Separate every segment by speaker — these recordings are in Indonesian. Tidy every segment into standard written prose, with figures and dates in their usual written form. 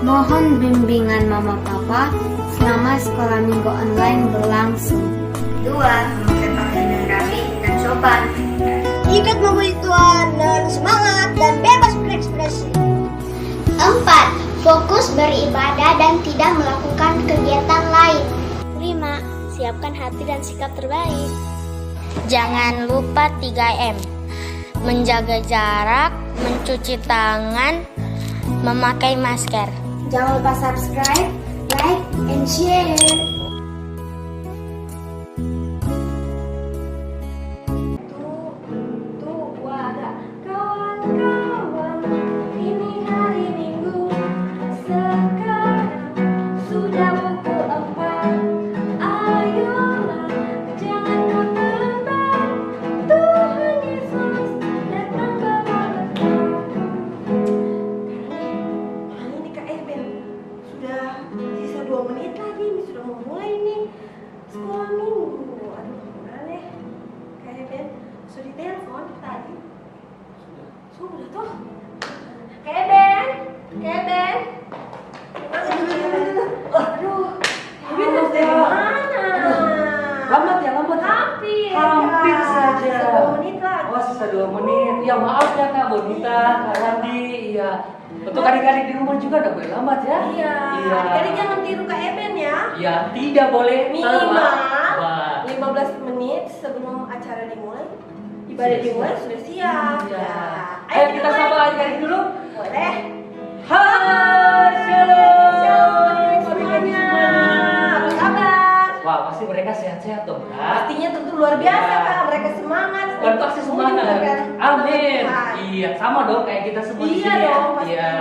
Speaker 1: Mohon bimbingan Mama Papa selama sekolah minggu online berlangsung. 2. Memakai pakaian rapi dan sopan.
Speaker 2: Ikat memuji Tuhan dan semangat dan bebas berekspresi.
Speaker 3: 4. Fokus beribadah dan tidak melakukan kegiatan lain.
Speaker 2: 5. Siapkan hati dan sikap terbaik.
Speaker 4: Jangan lupa 3M. Menjaga jarak, mencuci tangan, memakai masker.
Speaker 3: Jangan lupa subscribe, like, and share.
Speaker 5: Sisa 2 menit lagi, ini sudah mau mulai nih sekolah minggu. Aduh, gimana deh? Kayak Ben, sudah ditelepon tadi. Sudah tuh. Kayak Ben. Aduh, Ben dari mana?
Speaker 6: Lambat ya. Hampir saja.
Speaker 5: Sisa 2 menit lagi.
Speaker 6: Oh, sisa 2 menit. Ya maaf ya Kak Bonita, Kak Randi. Iya. Untuk adik-adik di rumah juga udah boleh lambat ya.
Speaker 5: Iya. Adik-adik jangan tiru Kak Eben ya.
Speaker 6: Iya, tidak boleh
Speaker 5: Minimal
Speaker 6: terlambat.
Speaker 5: 15 menit sebelum acara dimulai. Ibadah dimulai sudah siap.
Speaker 6: Iya.
Speaker 5: Ya.
Speaker 6: Ayo kita sapa adik-adik dulu.
Speaker 5: Boleh.
Speaker 6: Hai, shalom.
Speaker 5: Shalom semuanya. Apa kabar?
Speaker 6: Wah, pasti mereka sehat-sehat dong, Kak.
Speaker 5: Pastinya tentu luar biasa
Speaker 6: Iya.
Speaker 5: Kak. Mereka semangat.
Speaker 6: Dan pasti semangat.
Speaker 5: Mendengarkan
Speaker 6: Amin.
Speaker 5: Tuhan.
Speaker 6: Iya, sama dong kayak kita semua di
Speaker 5: Iya
Speaker 6: sini ya.
Speaker 5: dong, pastinya.
Speaker 6: Iya.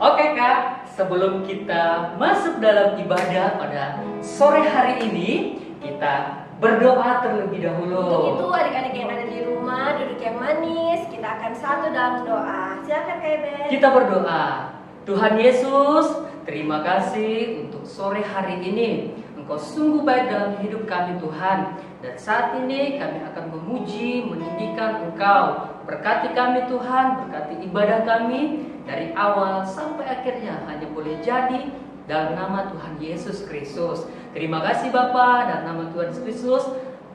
Speaker 6: Oke Kak, sebelum kita masuk dalam ibadah pada sore hari ini, kita berdoa terlebih dahulu.
Speaker 5: Untuk itu adik-adik yang ada di rumah duduk yang manis. Kita akan satu dalam doa. Silakan Kak Eben.
Speaker 6: Kita berdoa. Tuhan Yesus, terima kasih untuk sore hari ini. Engkau sungguh baik dalam hidup kami Tuhan. Dan saat ini kami akan memuji, meninggikan Engkau. Berkati kami Tuhan, berkati ibadah kami dari awal sampai akhirnya hanya boleh jadi dalam nama Tuhan Yesus Kristus. Terima kasih Bapa, dan nama Tuhan Yesus Kristus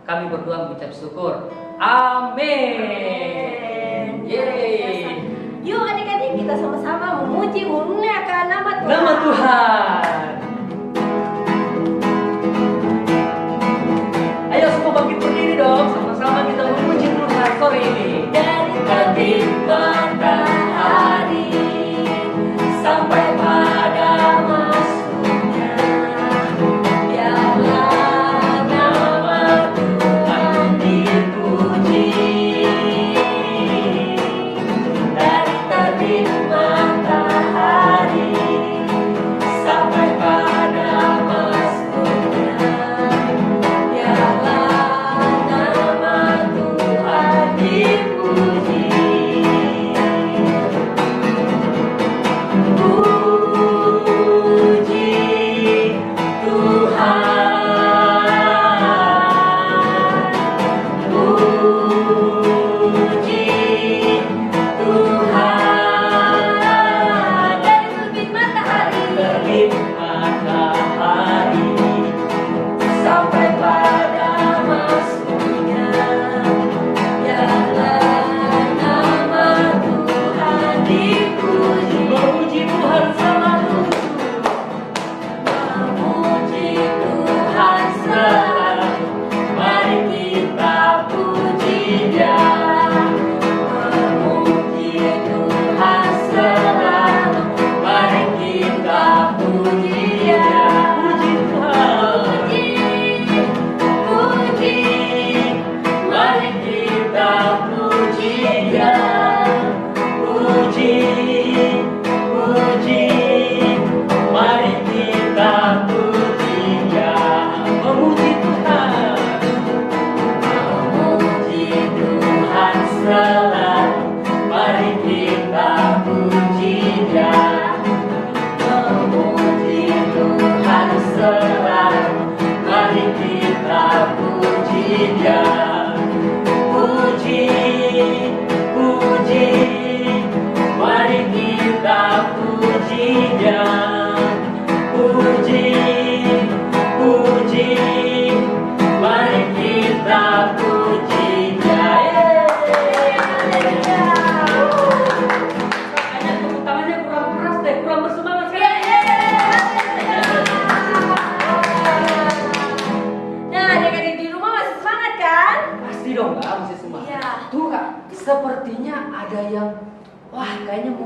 Speaker 6: kami berdoa mengucap syukur. Amin. Yeay.
Speaker 5: Yuk adik-adik kita sama-sama memuji, memuliakan nama Tuhan.
Speaker 6: Nama Tuhan. Ayo semua bangkit berdiri dong, sama-sama kita memuji Tuhan sore ini.
Speaker 5: Dari terbit matahari sampai pada masuknya, biarlah nama Tuhan dipuji. Dari terbit matahari sampai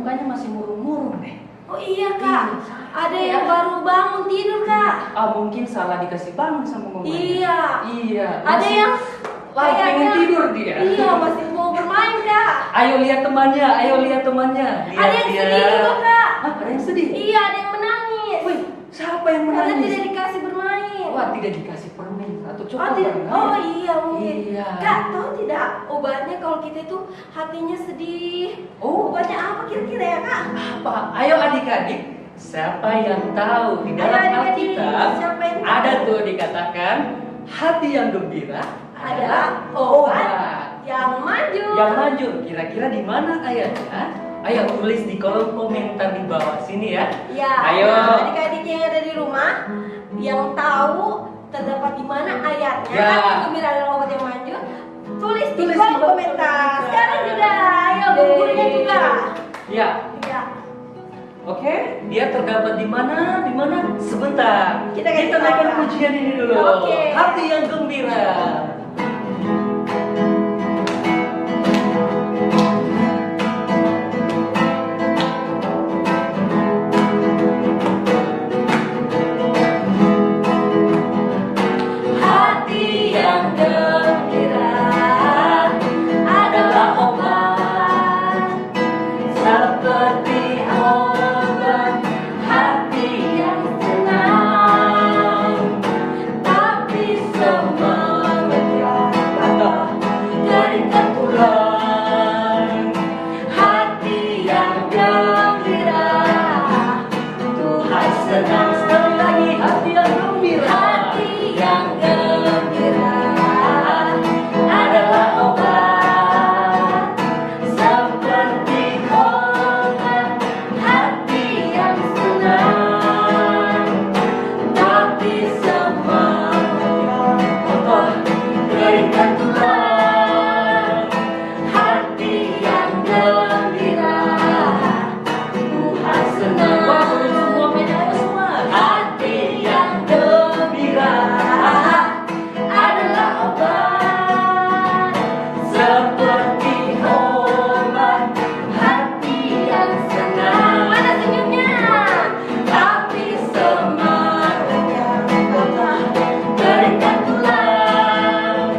Speaker 6: mukanya masih murung-murung deh.
Speaker 5: Oh iya kak, ada yang baru bangun tidur kak.
Speaker 6: Ah, mungkin salah dikasih bangun sama mamanya.
Speaker 5: Iya.
Speaker 6: Iya.
Speaker 5: Ada yang
Speaker 6: pengen
Speaker 5: kayaknya-
Speaker 6: tidur dia.
Speaker 5: Iya, masih mau bermain kak.
Speaker 6: Ayo lihat temannya, ayo lihat temannya. Lihat
Speaker 5: Ada yang
Speaker 6: dia.
Speaker 5: sedih juga kak.
Speaker 6: Hah, ada yang sedih?
Speaker 5: Iya, ada yang menangis.
Speaker 6: Wih, siapa yang
Speaker 5: Karena
Speaker 6: menangis?
Speaker 5: tidak dikasih bermain.
Speaker 6: Wah, tidak dikasih permen atau
Speaker 5: Oh,
Speaker 6: coklat.
Speaker 5: tidak.
Speaker 6: kan?
Speaker 5: Oh iya mungkin.
Speaker 6: Iya.
Speaker 5: Kak, tahu tidak obatnya kalau kita itu hatinya sedih?
Speaker 6: Oh.
Speaker 5: Obatnya apa kira-kira ya kak?
Speaker 6: Apa? Ayo adik-adik, siapa yang tahu di dalam
Speaker 5: Ayo adik-adik,
Speaker 6: Alkitab
Speaker 5: siapa yang tahu?
Speaker 6: ada tuh dikatakan hati yang gembira
Speaker 5: Adalah obat yang maju.
Speaker 6: Yang maju. Kira-kira di mana ayatnya? Ayo tulis di kolom komentar di bawah sini ya.
Speaker 5: Ya.
Speaker 6: Ayo.
Speaker 5: Nah, adik-adik yang ada di rumah yang tahu terdapat di mana ayatnya,
Speaker 6: Ya.
Speaker 5: hati gembira adalah obat yang maju. Tulis di
Speaker 6: Tulis di
Speaker 5: kolom
Speaker 6: kolom
Speaker 5: komentar.
Speaker 6: komentar.
Speaker 5: Sekarang juga, ayo bukunya juga.
Speaker 6: Ya.
Speaker 5: Ya.
Speaker 6: Oke, dia terdapat di mana? Di mana? Sebentar.
Speaker 5: Kita kasih
Speaker 6: naikkan
Speaker 5: tahu.
Speaker 6: pujian ini dulu.
Speaker 5: Oke.
Speaker 6: Hati yang gembira.
Speaker 5: Hati yang gembira adalah obat, seperti obat hati yang tenang. Tapi semangat yang patah dari terpulang. Hati yang gembira, Tuhan senang.
Speaker 6: Sekali lagi, hati yang gembira.
Speaker 5: Hati yang gembira adalah obat, seperti obat hati yang senang. Tapi semangat yang kotor berikan Tuhan. Hati yang gembira, Tuhan senang.
Speaker 6: Wah, boleh semua PNS semua.
Speaker 5: Hati yang gembira adalah obat, seperti obat hati yang senang. Mana senyumnya? Tapi semangat yang patah berikan tulang.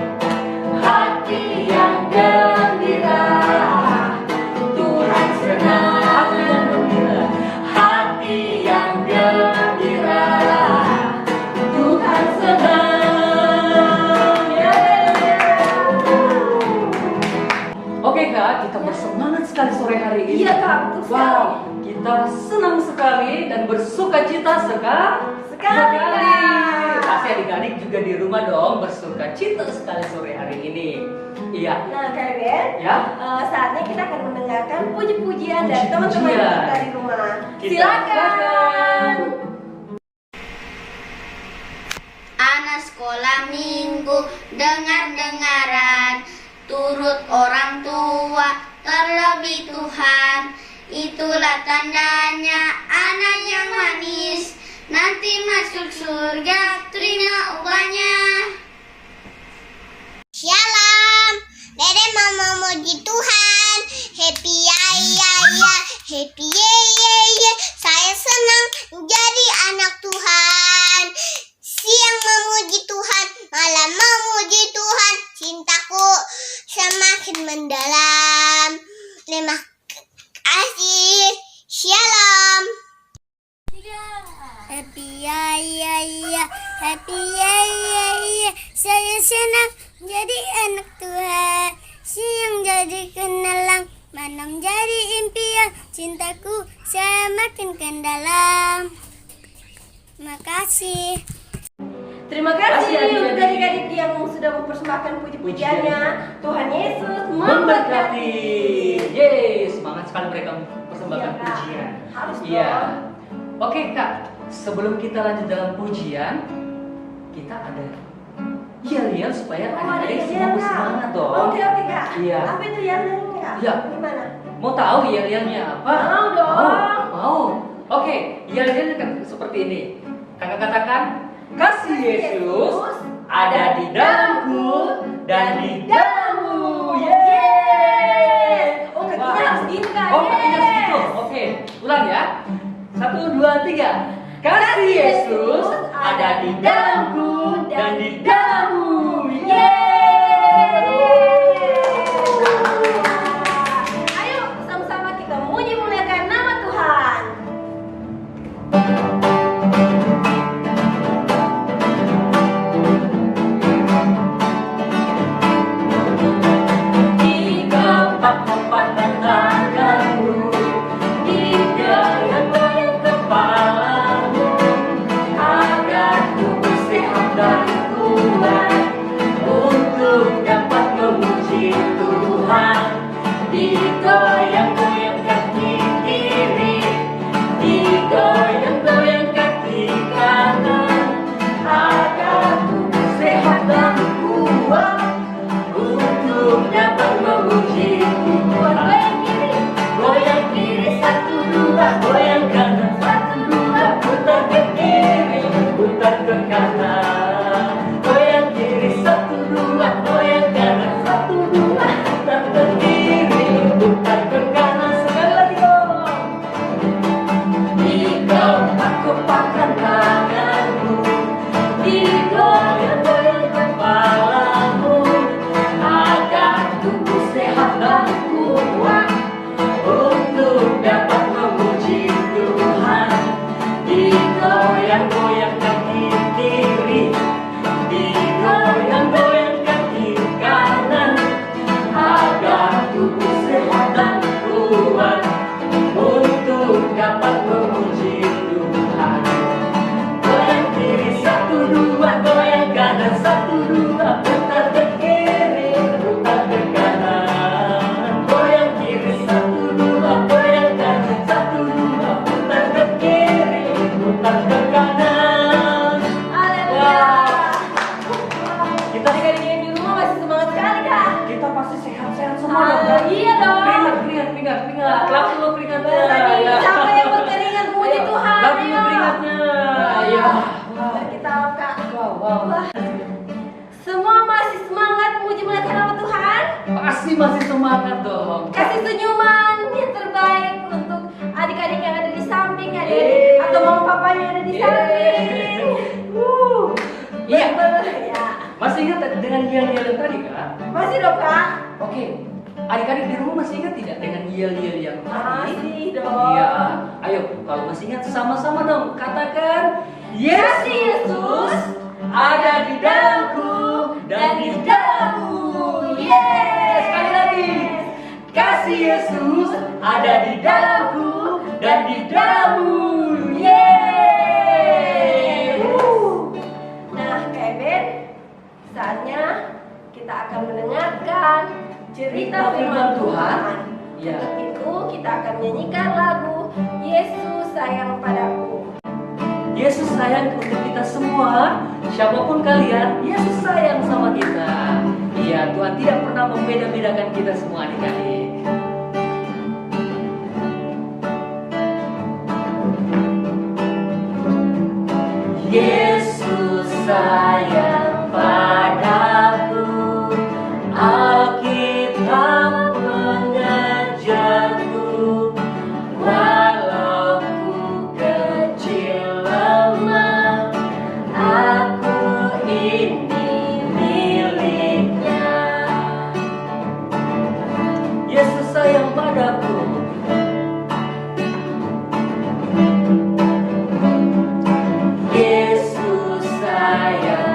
Speaker 5: Hati yang gembira, Tuhan senang.
Speaker 6: Hati yang gembira.
Speaker 5: Hati yang gembira, Tuhan senang. Ya.
Speaker 6: Oke kak, kita bersemangat sekali sore hari ini.
Speaker 5: Iya, Kak, betul sekali.
Speaker 6: Wow, kita senang sekali dan bersuka cita sekali.
Speaker 5: Kak.
Speaker 6: Pasti adik-adik juga di rumah dong bersuka cita sekali sore hari ini. Iya.
Speaker 5: Nah, Kak Ben,
Speaker 6: Ya.
Speaker 5: saatnya kita akan mendengarkan puji-pujian dari teman-teman
Speaker 6: Puji-pujian.
Speaker 5: kita di rumah.
Speaker 6: Kita-
Speaker 5: Silakan.
Speaker 4: Anak sekolah minggu dengar-dengaran, turut orang tua terlebih Tuhan. Itulah tandanya anak yang manis, nanti masuk surga terima upahnya.
Speaker 2: Shalom, Dede mau memuji Tuhan. Happy ya ya ya, happy ye ye ye. Saya senang menjadi anak Tuhan. Siang memuji Tuhan, malam memuji Tuhan. Cintaku semakin mendalam. Terima kasih. Shalom. Happy ya ya ya, happy ya ya ya. Saya senang jadi anak Tuhan. Siang jadi kenalang, malam jadi impian. Cintaku semakin kendalam. Terima kasih.
Speaker 5: Terima
Speaker 6: Kasih,
Speaker 5: kasih
Speaker 6: adik-adik.
Speaker 5: untuk adik-adik yang sudah mempersembahkan puji-pujiannya. Tuhan Yesus
Speaker 6: Memberkati. Yeay, semangat sekali mereka mempersembahkan
Speaker 5: Iya, Kak.
Speaker 6: pujian.
Speaker 5: Harus
Speaker 6: Iya.
Speaker 5: dong.
Speaker 6: Oke kak, sebelum kita lanjut dalam pujian, kita ada yel-yel supaya
Speaker 5: Oh, ada
Speaker 6: adik-adik semua
Speaker 5: yel-yel, Kak.
Speaker 6: bersemangat dong.
Speaker 5: Oke, Kak.
Speaker 6: Iya.
Speaker 5: Apa itu yel-yelnya, Kak?
Speaker 6: Iya.
Speaker 5: Gimana?
Speaker 6: Mau tahu yel-yelnya apa?
Speaker 5: Mau dong.
Speaker 6: Mau. Oke, yel-yelnya kan seperti ini. Kakak katakan, kasih Yesus ada di dalamku dan di dalammu. Yeay.
Speaker 5: Oh, kakinya harus gini, Kak.
Speaker 6: Oh, kakinya harus gitu.
Speaker 5: Yes.
Speaker 6: Oke. Ulang ya. 1, 2, 3. Kasih Yesus ada di dalamku dan di dalammu.
Speaker 5: Ayo sama-sama kita muji muliakan nama Tuhan.
Speaker 6: Di kepak-kepak tanganmu, di goyang-goyang kepalamu, agar tubuh sehat dan kuat untuk dapat memuji Tuhan. Digoyang-goyang kaki kiri, digoyang-goyang kaki kanan, agar tubuh sehat dan kuat untuk dapat memuji Tuhan. Goyang kiri 1, 2, goyang kanan 1, 2, putar ke kiri, putar ke kanan. Goyang kiri 1, 2, goyang kanan 1, 2, putar ke kiri, putar ke kanan. Sekali lagi dong. Dikepak-kepakkan tanganmu, digoyang-goyang kepalamu, agar tubuh sehat dan kuat untuk dapat memuji Tuhan. Digoyang-goyang kaki kiri, digoyang-goyang kaki kanan, agar tubuh sehat dan kuat untuk dapat memuji Tuhan. Goyang kiri 1, 2, goyang kanan 1, 2, putar ke kiri, putar ke kanan. Goyang kiri 1, 2, goyang kanan 1, 2, putar ke kiri, putar ke kanan.
Speaker 5: Haleluya.
Speaker 6: Kita
Speaker 5: Adik-adik yang di rumah masih semangat sekali kak.
Speaker 6: kita pasti sehat-sehat semua dong, kan?
Speaker 5: Iya dong.
Speaker 6: Keringat. Klap dulu keringatnya. Ya.
Speaker 5: Siapa yang berkeringat muji Tuhan?
Speaker 6: Lap dulu
Speaker 5: Ayo.
Speaker 6: keringatnya. Ya.
Speaker 5: Biar kita kak.
Speaker 6: Wow.
Speaker 5: Semua masih semangat muji muliakan nama Tuhan.
Speaker 6: Pasti masih semangat dong.
Speaker 5: Kasih senyuman yang terbaik untuk adik-adik yang ada di samping, adik atau mama papanya yang ada di samping.
Speaker 6: Iya.
Speaker 5: Ya.
Speaker 6: Masih ingat dengan yel-yel yang tadi, Kak?
Speaker 5: Masih dong kak?
Speaker 6: Oke. Adik-adik di rumah masih ingat tidak dengan yel-yel yang tadi?
Speaker 5: Masih dong.
Speaker 6: Iya. Ayo, kalau masih ingat sama-sama dong katakan, Yesus ada di dalamku dan di dalammu. Yes. Sekali lagi. Kasih Yesus ada di dalamku dan di dalammu. Yes.
Speaker 5: Nah, Kak Ben, saatnya kita akan mendengarkan cerita firman Tuhan.
Speaker 6: Ya.
Speaker 5: Untuk itu kita akan menyanyikan lagu Yesus Sayang Padaku.
Speaker 6: Yesus sayang untuk kita semua, siapapun kalian, Yesus sayang sama kita. Iya, Tuhan tidak pernah membeda-bedakan kita semua adik-adik. Yesus sayang padaku, Alkitab mengajarku, walau ku kecil lemah, aku ini miliknya. Yesus sayang padaku. Yesus sayang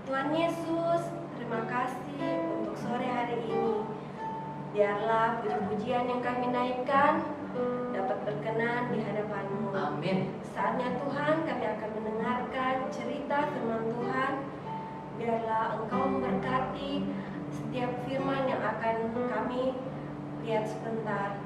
Speaker 5: Tuhan Yesus, terima kasih untuk sore hari ini. Biarlah puji-pujian yang kami naikkan dapat berkenan di hadapan-Mu.
Speaker 6: Amin.
Speaker 5: Saatnya Tuhan kami akan mendengarkan cerita firman Tuhan. Biarlah Engkau memberkati setiap firman yang akan kami lihat sebentar.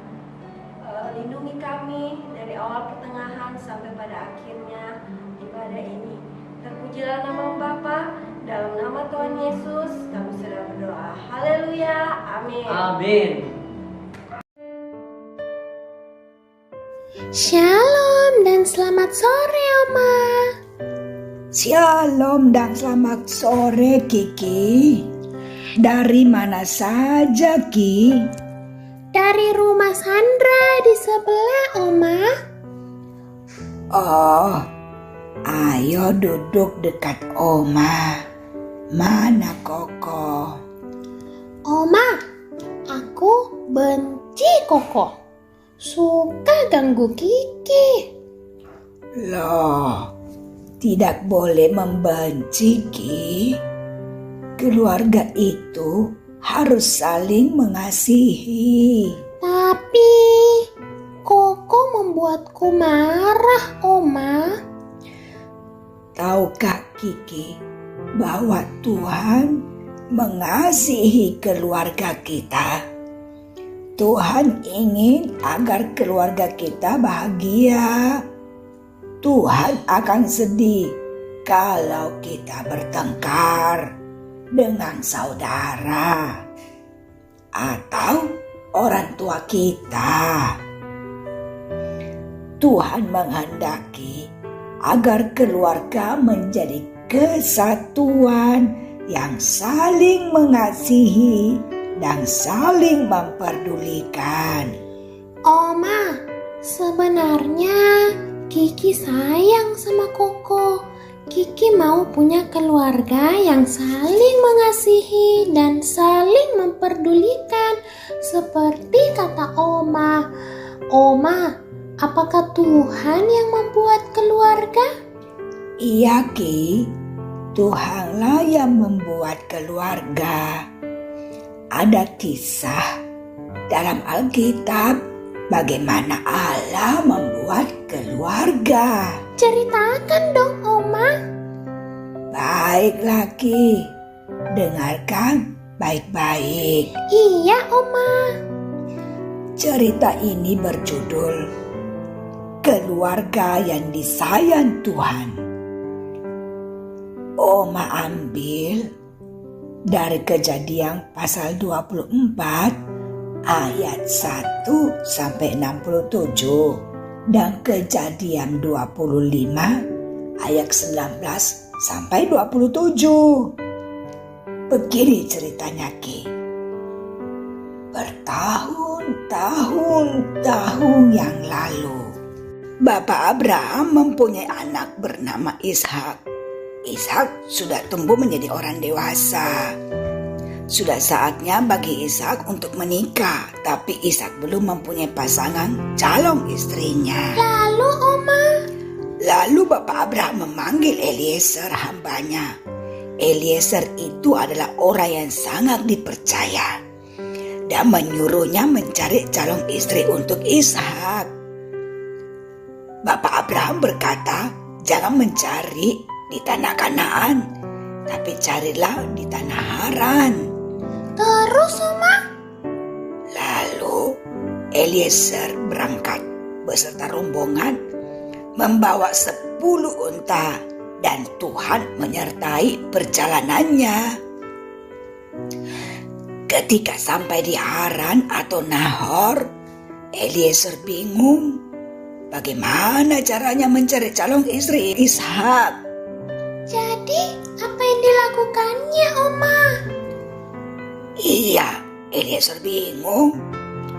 Speaker 5: Lindungi kami dari awal pertengahan sampai pada akhirnya ibadah ini. Terpujilah nama Bapa, dalam nama Tuhan Yesus kami sudah berdoa. Haleluya, amin.
Speaker 6: Amin.
Speaker 3: Shalom dan selamat sore, Oma.
Speaker 7: Shalom dan selamat sore, Kiki. Dari mana saja, Ki?
Speaker 3: Dari rumah Sandra di sebelah, Oma.
Speaker 7: Oh, ayo duduk dekat Oma. Mana Koko?
Speaker 3: Oma, aku benci Koko. Suka ganggu Kiki.
Speaker 7: Loh, tidak boleh membenci, Ki. Keluarga itu harus saling mengasihi.
Speaker 3: Tapi Koko membuatku marah, Oma.
Speaker 7: Tahukah Kiki bahwa Tuhan mengasihi keluarga kita? Tuhan ingin agar keluarga kita bahagia. Tuhan akan sedih kalau kita bertengkar dengan saudara atau orang tua kita. Tuhan menghendaki agar keluarga menjadi kesatuan yang saling mengasihi dan saling memperdulikan.
Speaker 3: Oma, sebenarnya Kiki sayang sama Koko. Kiki mau punya keluarga yang saling mengasihi dan saling memperdulikan. Seperti kata Oma. Oma, apakah Tuhan yang membuat keluarga?
Speaker 7: Iya, Ki. Tuhanlah yang membuat keluarga. Ada kisah dalam Alkitab bagaimana Allah membuat keluarga.
Speaker 3: Ceritakan dong, Oma.
Speaker 7: Baiklah, Ki. Dengarkan baik-baik.
Speaker 3: Iya, Oma.
Speaker 7: Cerita ini berjudul Keluarga yang Disayang Tuhan. Oma ambil dari Kejadian pasal 24 ayat 1 sampai 67 dan Kejadian 25 ayat 19 sampai 27. Begini ceritanya, Ki. Bertahun-tahun yang lalu, Bapak Abraham mempunyai anak bernama Ishak. Ishak sudah tumbuh menjadi orang dewasa. Sudah saatnya bagi Ishak untuk menikah, tapi Ishak belum mempunyai pasangan calon istrinya.
Speaker 3: Lalu, Oma?
Speaker 7: Lalu Bapak Abraham memanggil Eliezer hambanya. Eliezer itu adalah orang yang sangat dipercaya dan menyuruhnya mencari calon istri untuk Ishak. Bapak Abraham berkata, jangan mencari di tanah Kanaan, tapi carilah di tanah Haran.
Speaker 3: Terus, Oma?
Speaker 7: Lalu Eliezer berangkat beserta rombongan membawa 10 unta dan Tuhan menyertai perjalanannya. Ketika sampai di Haran atau Nahor, Eliezer bingung bagaimana caranya mencari calon istri Ishak.
Speaker 3: Jadi, apa yang dilakukannya, Oma?
Speaker 7: Iya, Eliezer bingung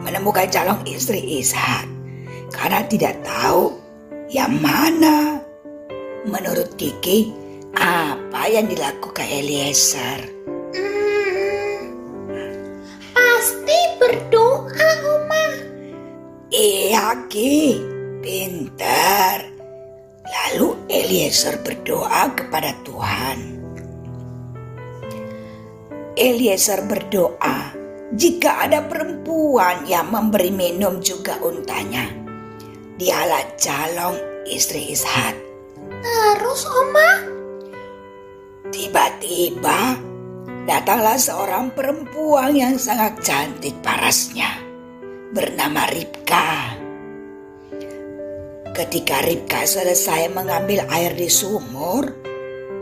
Speaker 7: menemukan calon istri Ishak karena tidak tahu yang mana. Menurut Kiki, apa yang dilakukan Eliezer?
Speaker 3: Pasti berdoa, Oma.
Speaker 7: Iya, Ki, pintar. Lalu Eliezer berdoa kepada Tuhan. Eliezer berdoa jika ada perempuan yang memberi minum juga untanya. Dialah calon istri Ishak.
Speaker 3: Terus Oma?
Speaker 7: Tiba-tiba datanglah seorang perempuan yang sangat cantik parasnya, bernama Ribka. Ketika Ribka selesai mengambil air di sumur,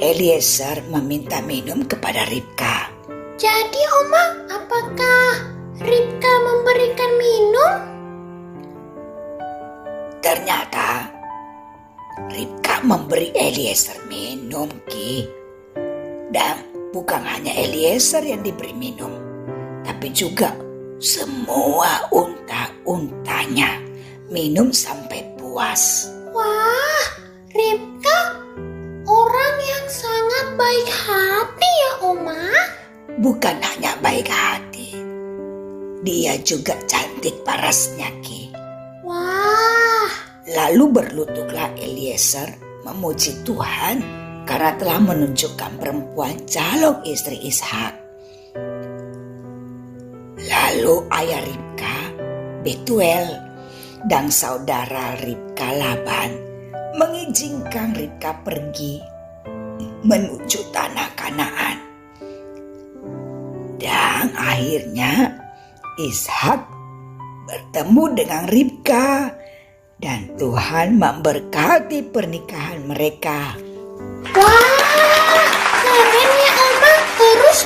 Speaker 7: Eliezer meminta minum kepada Ribka.
Speaker 3: Jadi Oma, apakah Ribka memberikan minum?
Speaker 7: Ternyata Ribka memberi Eliezer minum, Ki. Dan bukan hanya Eliezer yang diberi minum, tapi juga semua unta-untanya minum sampai puas.
Speaker 3: Wah, Ribka orang yang sangat baik hati ya Oma.
Speaker 7: Bukan hanya baik hati, dia juga cantik parasnya, Ki.
Speaker 3: Wah,
Speaker 7: Lalu berlututlah Eliezer memuji Tuhan karena telah menunjukkan perempuan calon istri Ishak. Lalu ayah Ribka, Betuel, dan saudara Ribka Laban mengizinkan Ribka pergi menuju tanah Kanaan. Dan akhirnya Ishak bertemu dengan Ribka dan Tuhan memberkati pernikahan mereka.
Speaker 3: wah, keren ya Oma. Terus.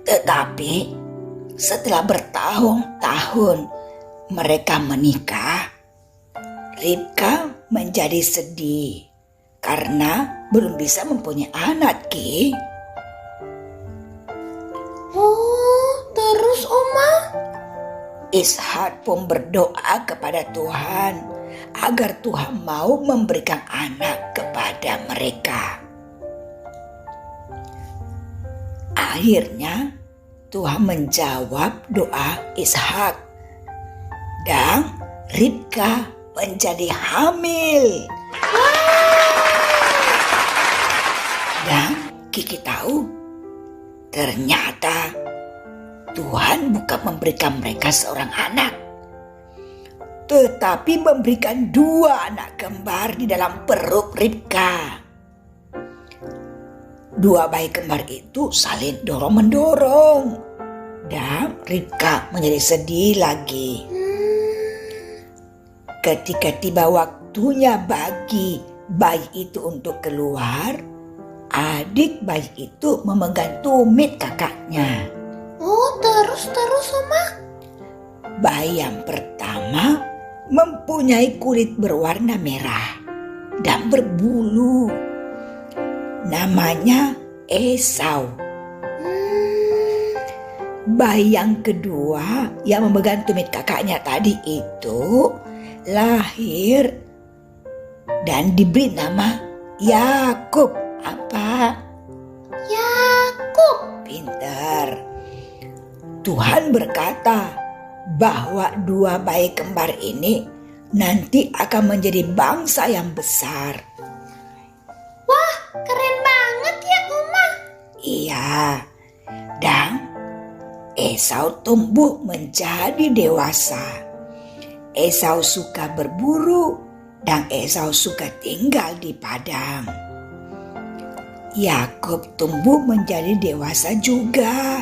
Speaker 7: Tetapi setelah bertahun-tahun mereka menikah, Ribka menjadi sedih karena belum bisa mempunyai anak, Ki.
Speaker 3: Oh, terus Oma?
Speaker 7: Ishak pun berdoa kepada Tuhan agar Tuhan mau memberikan anak kepada mereka. Akhirnya Tuhan menjawab doa Ishak dan Ribka menjadi hamil. Dan Kiki tahu ternyata Tuhan bukan memberikan mereka seorang anak, tetapi memberikan 2 anak kembar di dalam perut Ribka. 2 bayi kembar itu saling dorong-mendorong dan Ribka menjadi sedih lagi. Ketika tiba waktunya bagi bayi itu untuk keluar, adik bayi itu memegang tumit kakaknya.
Speaker 3: Oh, terus Oma?
Speaker 7: Bayi yang pertama mempunyai kulit berwarna merah dan berbulu. Namanya Esau. Bayi yang kedua yang memegang tumit kakaknya tadi itu lahir dan diberi nama Yakub. Apa?
Speaker 3: Yakub.
Speaker 7: Pintar. Tuhan berkata bahwa 2 bayi kembar ini nanti akan menjadi bangsa yang besar.
Speaker 3: Wah, keren banget ya Oma.
Speaker 7: Iya, dan Esau tumbuh menjadi dewasa. Esau suka berburu dan Esau suka tinggal di padang. Yakub tumbuh menjadi dewasa juga.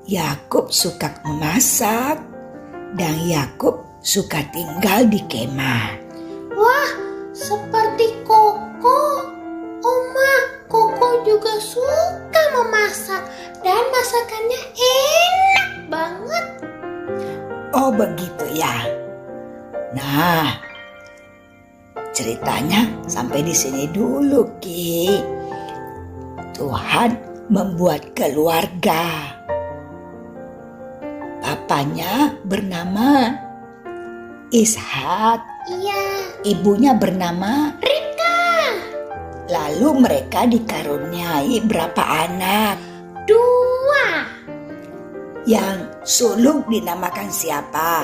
Speaker 7: Yakub suka memasak dan Yakub suka tinggal di kemah.
Speaker 3: Wah, seperti Koko. Oma, Koko juga suka memasak dan masakannya enak banget.
Speaker 7: Oh begitu ya. Nah, ceritanya sampai di sini dulu, Ki. Tuhan membuat keluarga. Bapaknya bernama Ishak,
Speaker 3: Iya,
Speaker 7: ibunya bernama
Speaker 3: Ribka.
Speaker 7: Lalu mereka dikaruniai berapa anak?
Speaker 3: 2.
Speaker 7: Yang sulung dinamakan siapa?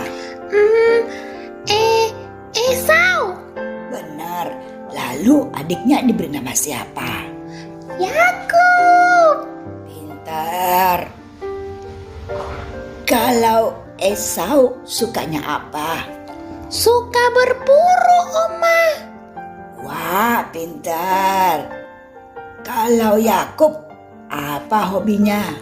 Speaker 3: Esau.
Speaker 7: Benar. Lalu adiknya diberi nama siapa?
Speaker 3: Yakub.
Speaker 7: Pintar. Kalau Esau sukanya apa?
Speaker 3: Suka berburu, Oma.
Speaker 7: Wah, pintar. Kalau Yakub, apa hobinya?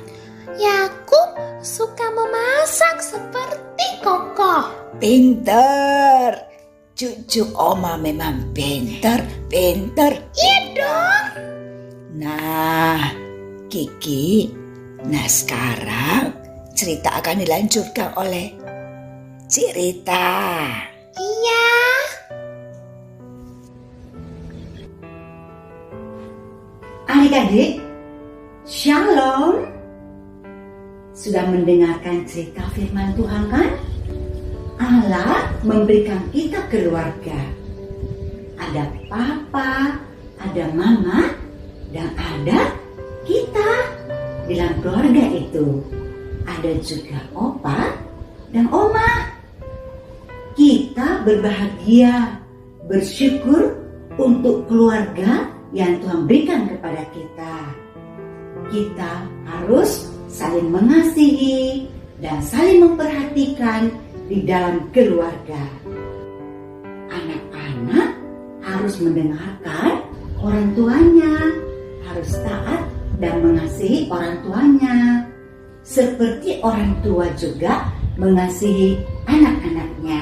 Speaker 3: Yakub suka memasak seperti Kokoh.
Speaker 7: Pintar. Cucu Oma memang pintar.
Speaker 3: Iya dong.
Speaker 7: Nah, Kiki, sekarang cerita akan dilanjutkan oleh Cik Rita.
Speaker 3: Iya.
Speaker 8: Adik-adik, Shalom. Sudah mendengarkan cerita firman Tuhan kan? Allah memberikan kita keluarga. Ada papa, ada mama, dan ada kita. Di dalam keluarga itu ada juga opa dan oma. Kita berbahagia, bersyukur untuk keluarga yang Tuhan berikan kepada kita. Kita harus saling mengasihi dan saling memperhatikan di dalam keluarga. Anak-anak harus mendengarkan orang tuanya, harus taat dan mengasihi orang tuanya. Seperti orang tua juga mengasihi anak-anaknya.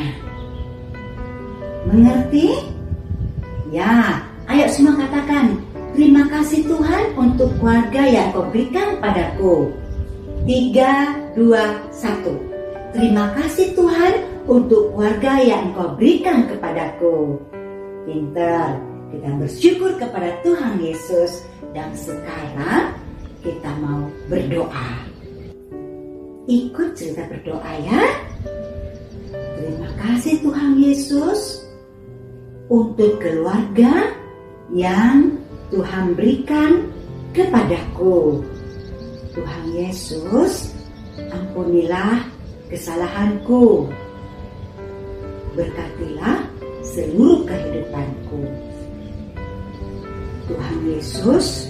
Speaker 8: Mengerti? Ya, ayo semua katakan, terima kasih Tuhan untuk keluarga yang Kau berikan padaku. 3, 2, 1. Terima kasih Tuhan untuk keluarga yang Engkau berikan kepadaku. Pintar, kita bersyukur kepada Tuhan Yesus. Dan sekarang kita mau berdoa. Ikut cerita berdoa ya. Terima kasih Tuhan Yesus untuk keluarga yang Tuhan berikan kepadaku. Tuhan Yesus, ampunilah kesalahanku. Berkatilah seluruh kehidupanku. Tuhan Yesus,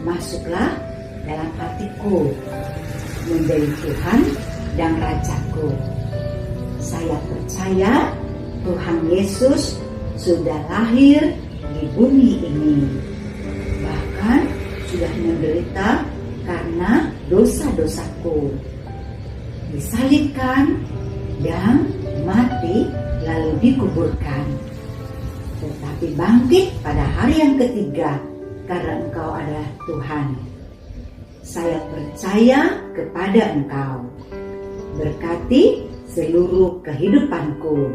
Speaker 8: masuklah dalam hatiku, menjadi Tuhan dan Rajaku. Saya percaya Tuhan Yesus sudah lahir di bumi ini, bahkan sudah menderita karena dosa-dosaku, disalibkan dan mati lalu dikuburkan, tetapi bangkit pada hari yang ketiga karena Engkau adalah Tuhan. Saya percaya kepada Engkau. Berkati seluruh kehidupanku.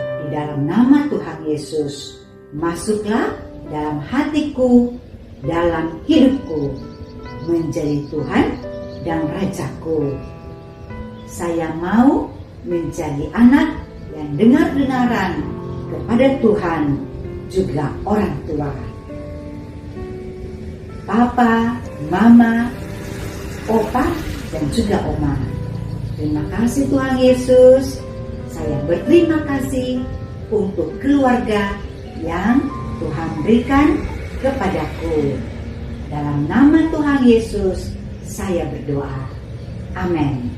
Speaker 8: Di dalam nama Tuhan Yesus, masuklah dalam hatiku, dalam hidupku, menjadi Tuhan dan Rajaku. Saya mau menjadi anak yang dengar-dengaran kepada Tuhan, juga orang tua. Papa, mama, opa, dan juga oma. Terima kasih Tuhan Yesus. Saya berterima kasih untuk keluarga yang Tuhan berikan kepadaku. Dalam nama Tuhan Yesus, saya berdoa. Amin.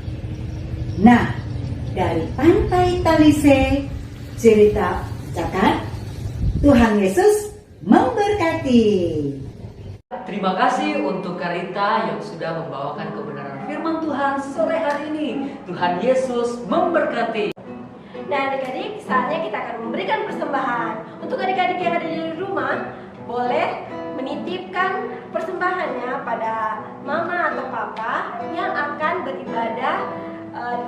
Speaker 8: Nah, dari Pantai Talise, cerita ucapkan Tuhan Yesus memberkati.
Speaker 6: Terima kasih untuk Karita yang sudah membawakan kebenaran firman Tuhan sore hari ini. Tuhan Yesus memberkati.
Speaker 5: Nah adik-adik, saatnya kita akan memberikan persembahan. Untuk adik-adik yang ada di rumah, boleh menitipkan persembahannya pada mama atau papa yang akan beribadah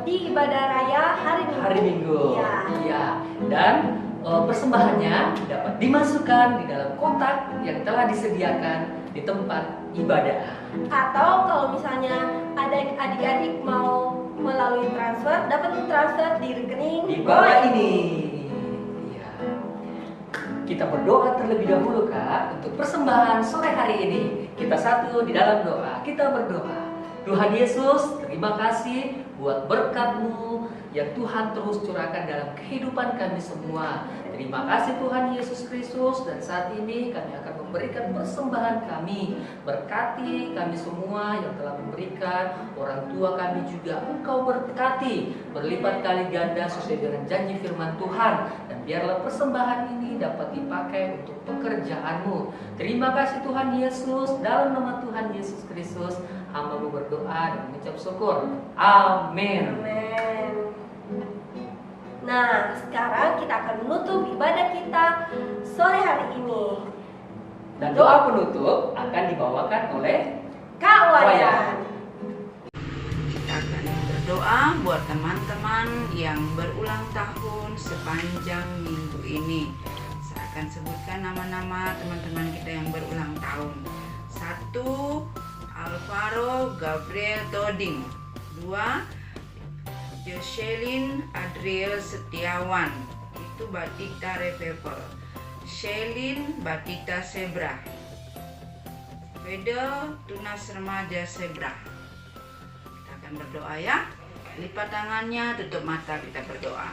Speaker 5: di ibadah raya hari Minggu.
Speaker 6: Ya. Dan persembahannya dapat dimasukkan di dalam kotak yang telah disediakan di tempat ibadah.
Speaker 5: Atau kalau misalnya ada adik-adik mau melalui transfer, dapat transfer di rekening
Speaker 6: Di bawah ini. Ya. Kita berdoa terlebih dahulu Kak untuk persembahan sore hari ini. Kita satu di dalam doa. Kita berdoa. Tuhan Yesus, terima kasih buat berkat-Mu yang Tuhan terus curahkan dalam kehidupan kami semua. Terima kasih Tuhan Yesus Kristus, dan saat ini kami akan memberikan persembahan kami. Berkati kami semua yang telah memberikan, orang tua kami juga Engkau berkati berlipat kali ganda sesuai dengan janji firman Tuhan, dan biarlah persembahan ini dapat dipakai untuk pekerjaan-Mu. Terima kasih Tuhan Yesus, dalam nama Tuhan Yesus Kristus hamba-Mu berdoa dan mengucap syukur. Amin.
Speaker 5: Amin. Nah, sekarang kita akan menutup ibadah kita sore hari ini.
Speaker 6: Dan doa penutup akan dibawakan oleh
Speaker 5: Kak Wayan.
Speaker 9: Kita akan berdoa buat teman-teman yang berulang tahun sepanjang minggu ini. Saya akan sebutkan nama-nama teman-teman kita yang berulang tahun. 1. Alvaro Gabriel Toding. 2. Jocelyn Adriel Setiawan, itu Batita Revival. Shelin Batita Sebra. Fedel Tunas Remaja Sebra. Kita akan berdoa ya. Lipat tangannya, tutup mata, kita berdoa.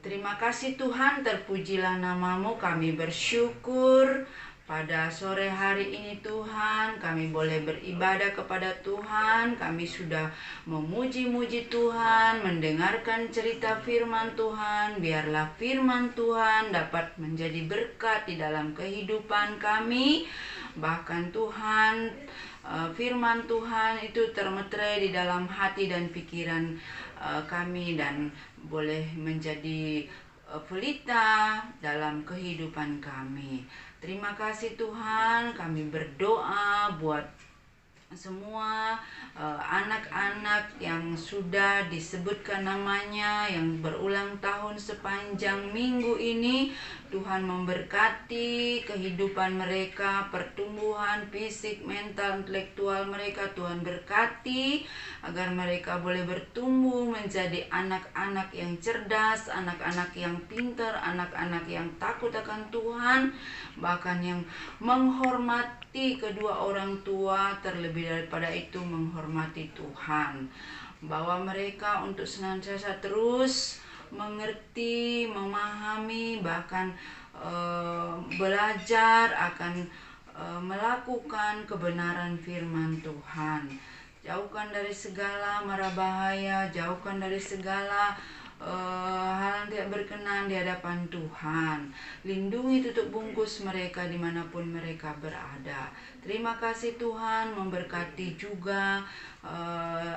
Speaker 9: Terima kasih Tuhan, terpujilah nama-Mu, kami bersyukur pada sore hari ini Tuhan, kami boleh beribadah kepada Tuhan. Kami sudah memuji-muji Tuhan, mendengarkan cerita firman Tuhan. Biarlah firman Tuhan dapat menjadi berkat di dalam kehidupan kami. Bahkan Tuhan, firman Tuhan itu termeterai di dalam hati dan pikiran kami, dan boleh menjadi pelita dalam kehidupan kami. Terima kasih Tuhan, kami berdoa buat semua anak-anak yang sudah disebutkan namanya, yang berulang tahun sepanjang minggu ini. Tuhan memberkati kehidupan mereka, pertumbuhan fisik, mental, intelektual mereka. Tuhan berkati agar mereka boleh bertumbuh menjadi anak-anak yang cerdas, anak-anak yang pintar, anak-anak yang takut akan Tuhan, bahkan yang menghormati kedua orang tua, terlebih daripada itu menghormati Tuhan. Bawa mereka untuk senantiasa terus mengerti, memahami, bahkan belajar akan melakukan kebenaran firman Tuhan. Jauhkan dari segala mara bahaya, jauhkan dari segala hal yang tidak berkenan di hadapan Tuhan. Lindungi, tutup bungkus mereka dimanapun mereka berada. Terima kasih Tuhan, memberkati juga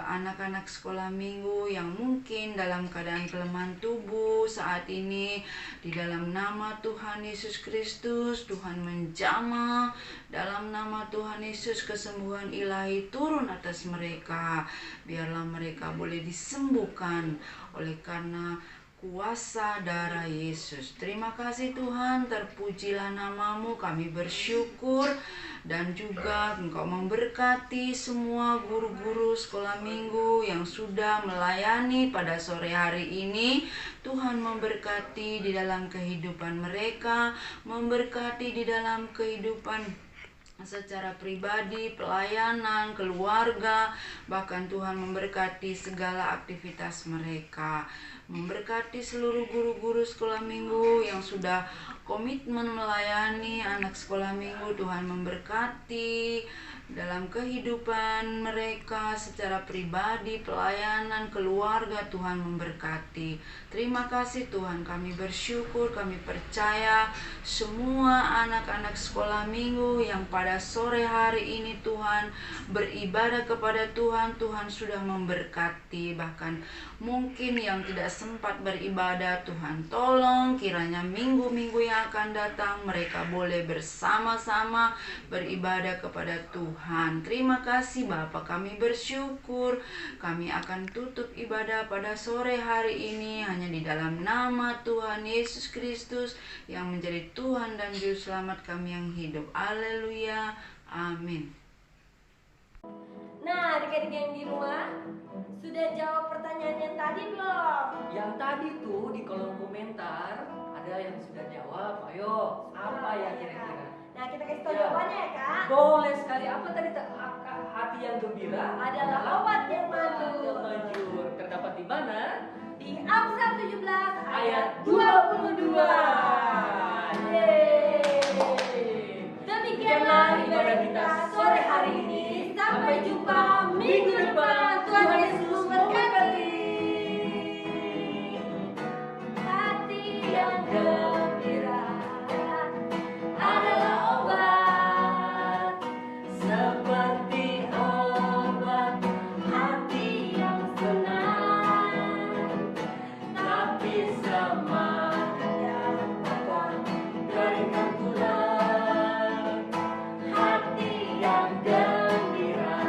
Speaker 9: anak-anak sekolah minggu yang mungkin dalam keadaan kelemahan tubuh saat ini. Di dalam nama Tuhan Yesus Kristus, Tuhan menjamah dalam nama Tuhan Yesus, kesembuhan ilahi turun atas mereka. Biarlah mereka boleh disembuhkan oleh karena kuasa darah Yesus. Terima kasih Tuhan, terpujilah nama-Mu, kami bersyukur. Dan juga Engkau memberkati semua guru-guru sekolah minggu yang sudah melayani pada sore hari ini. Tuhan memberkati di dalam kehidupan mereka, memberkati di dalam kehidupan secara pribadi, pelayanan, keluarga, bahkan Tuhan memberkati segala aktivitas mereka. Memberkati seluruh guru-guru sekolah minggu yang sudah komitmen melayani anak sekolah minggu. Tuhan memberkati dalam kehidupan mereka secara pribadi, pelayanan, keluarga. Tuhan memberkati. Terima kasih Tuhan, kami bersyukur, kami percaya semua anak-anak sekolah minggu yang pada sore hari ini Tuhan beribadah kepada Tuhan, Tuhan sudah memberkati. Bahkan mungkin yang tidak sempat beribadah, Tuhan tolong kiranya minggu-minggu yang akan datang mereka boleh bersama-sama beribadah kepada Tuhan. Terima kasih Bapa, kami bersyukur. Kami akan tutup ibadah pada sore hari ini hanya di dalam nama Tuhan Yesus Kristus yang menjadi Tuhan dan Juru Selamat kami yang hidup. Haleluya, amin.
Speaker 5: Nah, adik-adik yang di rumah, sudah jawab pertanyaan yang tadi belum?
Speaker 6: Yang tadi tuh di kolom komentar ada yang sudah jawab. Ayo, apa ya kira-kira?
Speaker 5: Nah, kita kasih tahu jawabannya ya Kak.
Speaker 6: Boleh sekali. Apa tadi hati yang gembira
Speaker 5: adalah obat yang manjur.
Speaker 6: Terdapat di mana?
Speaker 5: Di Amsal 17
Speaker 6: Ayat 22.
Speaker 5: Demikianlah ibadah kita sore hari ini. Sampai jumpa minggu depan. Tuhan Yesus memberkati. Hati yang gembira adalah obat,
Speaker 6: Seperti obat hati yang senang, tapi semangatnya akan keringkan tulang. Hati yang gembira,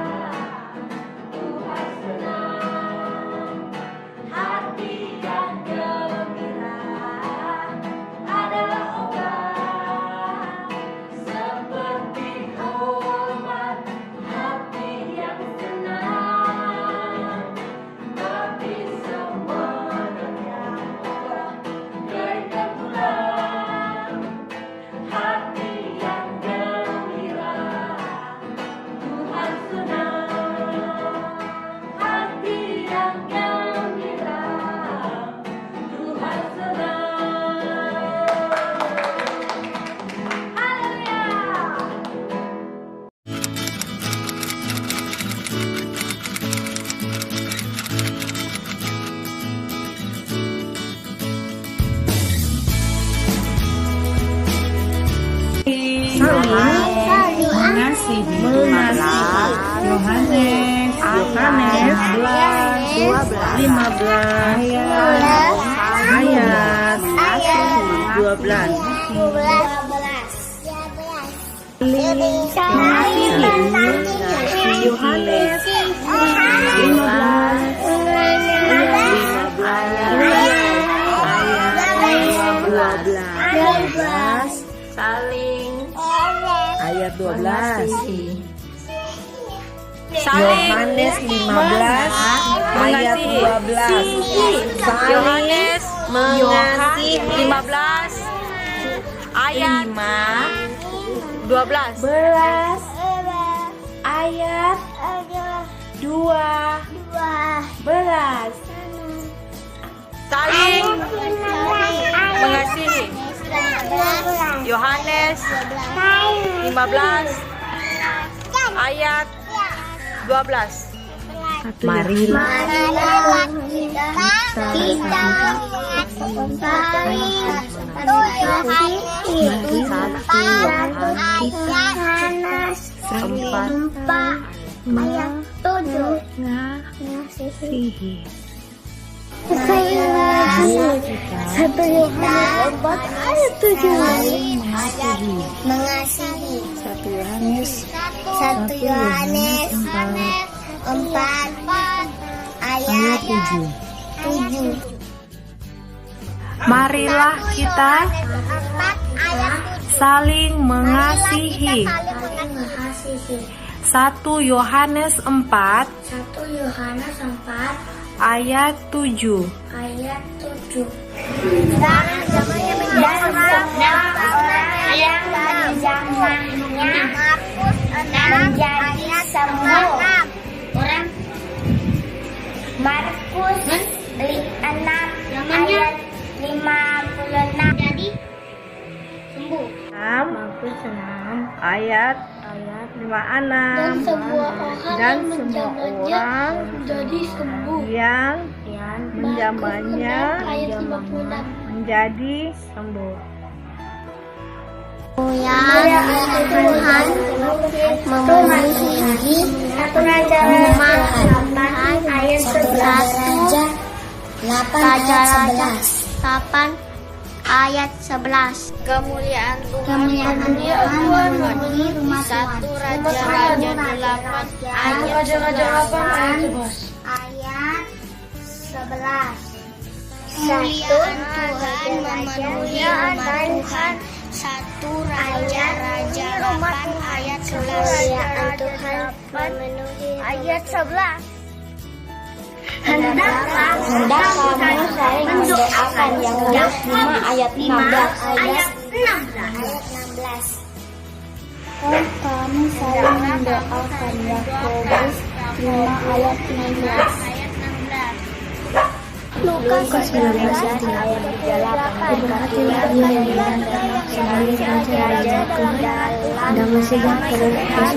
Speaker 6: Tuhan senang. Hati yang gembira adalah obat, seperti obat hati yang senang, tapi semangatnya akan keringkan tulang. Hati yang gembira, Tuhan senang. Hati yang gembira, Tuhan senang.
Speaker 8: Mengasihi Yohanes 15 ayat 12. Yohanes 12
Speaker 3: Saling
Speaker 8: ayat 12.
Speaker 3: Yohanes
Speaker 8: 15 ayat 12.
Speaker 3: Yohanes mengasihi 15 ayat 12 ayat 12 saling mengasihi. Yohanes 15 ayat 12.
Speaker 2: Marilah kita ayat 7 mengasihi. Satu Yohanes 4 ayat 7 mengasihi. 1 Yohanes 4 ayat 7.
Speaker 3: Marilah kita saling mengasihi. 1 Yohanes 4 ayat 7.
Speaker 2: Dan orang yang menjamahnya menjadi sembuh. Markus 6 ayat 56 jadi sembuh.
Speaker 5: Markus 6 ayat 56. Dan semua orang
Speaker 2: menjadi sembuh.
Speaker 5: yang menjamahnya
Speaker 2: Ayat 56.
Speaker 5: menjadi sembuh.
Speaker 2: Ya Tuhan memuji umat Tuhan ayat 8 ayat 11. Kemuliaan Tuhan memenuhi rumah Tuhan. 1 Raja-Raja 8 ayat 11. Kemuliaan Tuhan memenuhi rumah Tuhan. 1 Raja-Raja 8 ayat 11. Kemuliaan Tuhan memenuhi ayat 11. Hendaklah kamu saling mendoakan yang mudah. 5 ayat 16. Kamu saling
Speaker 1: mendoakan Yakobus 5 ayat 16. Lukas 19 ayat 38. Berkatilah dia dengan sebagai raja damai sejahtera di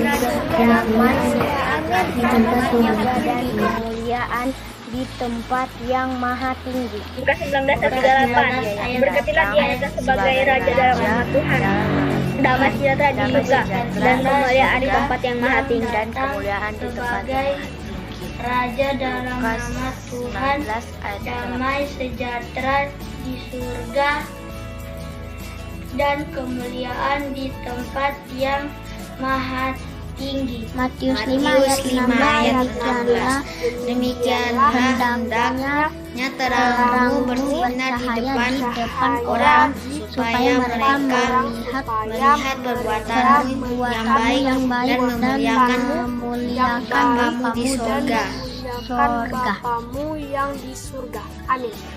Speaker 1: tempat kemuliaan di tempat yang maha tinggi.
Speaker 2: Lukas 19 ayat 38. Berkatilah dia sebagai raja dalam nama Tuhan, damai sejahtera di surga dan kemuliaan di tempat yang maha tinggi.
Speaker 1: Dan kemuliaan di tempat
Speaker 4: Raja dalam nama Tuhan, damai sejahtera di surga dan kemuliaan di tempat yang maha tinggi.
Speaker 1: Matius 5 ayat 16. Demikianlah hendaknya terangmu bersinar di depan orang supaya mereka melihat perbuatanmu yang baik dan memuliakan Bapamu di sorga.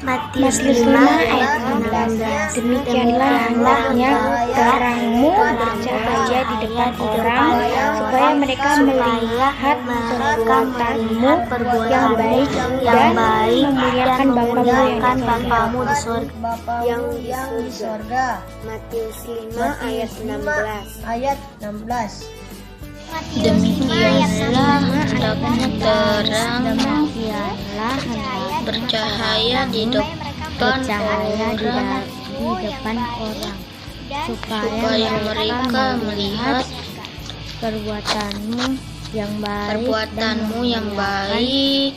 Speaker 1: Matius 5 ayat 16. Demikianlah hendaknya terangmu bercahaya di depan orang supaya mereka melihat perbuatanmu yang baik dan memuliakan Bapamu di sorga. Matius 5 ayat 16.
Speaker 10: Demikianlah hendaknya terang bercahaya di depan orang supaya mereka melihat perbuatanmu yang baik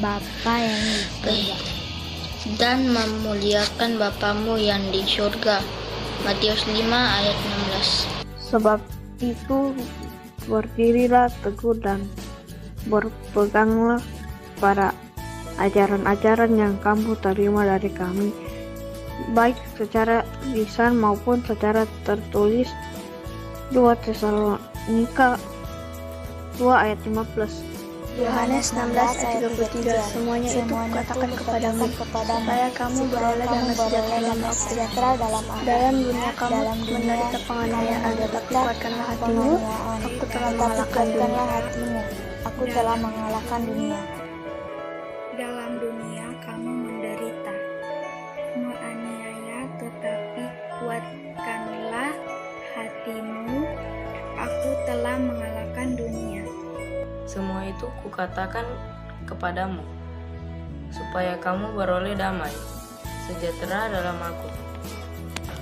Speaker 10: Bapa yang di surga dan memuliakan Bapamu yang di surga. Matius 5 ayat 16.
Speaker 11: Sebab itu berdirilah teguh dan berpeganglah pada ajaran-ajaran yang kamu terima dari kami, baik secara lisan maupun secara tertulis. 2 Tesalonika 2 ayat 15.
Speaker 1: Yohanes 16 ayat 33. Semuanya itu kukatakan kepadamu supaya kamu beroleh damai sejahtera dalam dunia. Kamu menderita penganiayaan, tetapi kuatkanlah hatimu. Aku telah mengalahkan dunia.
Speaker 12: Dalam dunia kamu menderita menganiaya, tetapi kuatkanlah hatimu. Aku telah mengalahkan dunia.
Speaker 13: Semua itu kukatakan kepadamu, supaya kamu beroleh damai sejahtera dalam aku.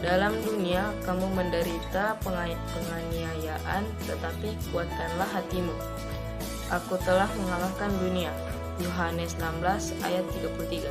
Speaker 13: Dalam dunia kamu menderita penganiayaan, tetapi kuatkanlah hatimu. Aku telah mengalahkan dunia. Yohanes 16 ayat 33.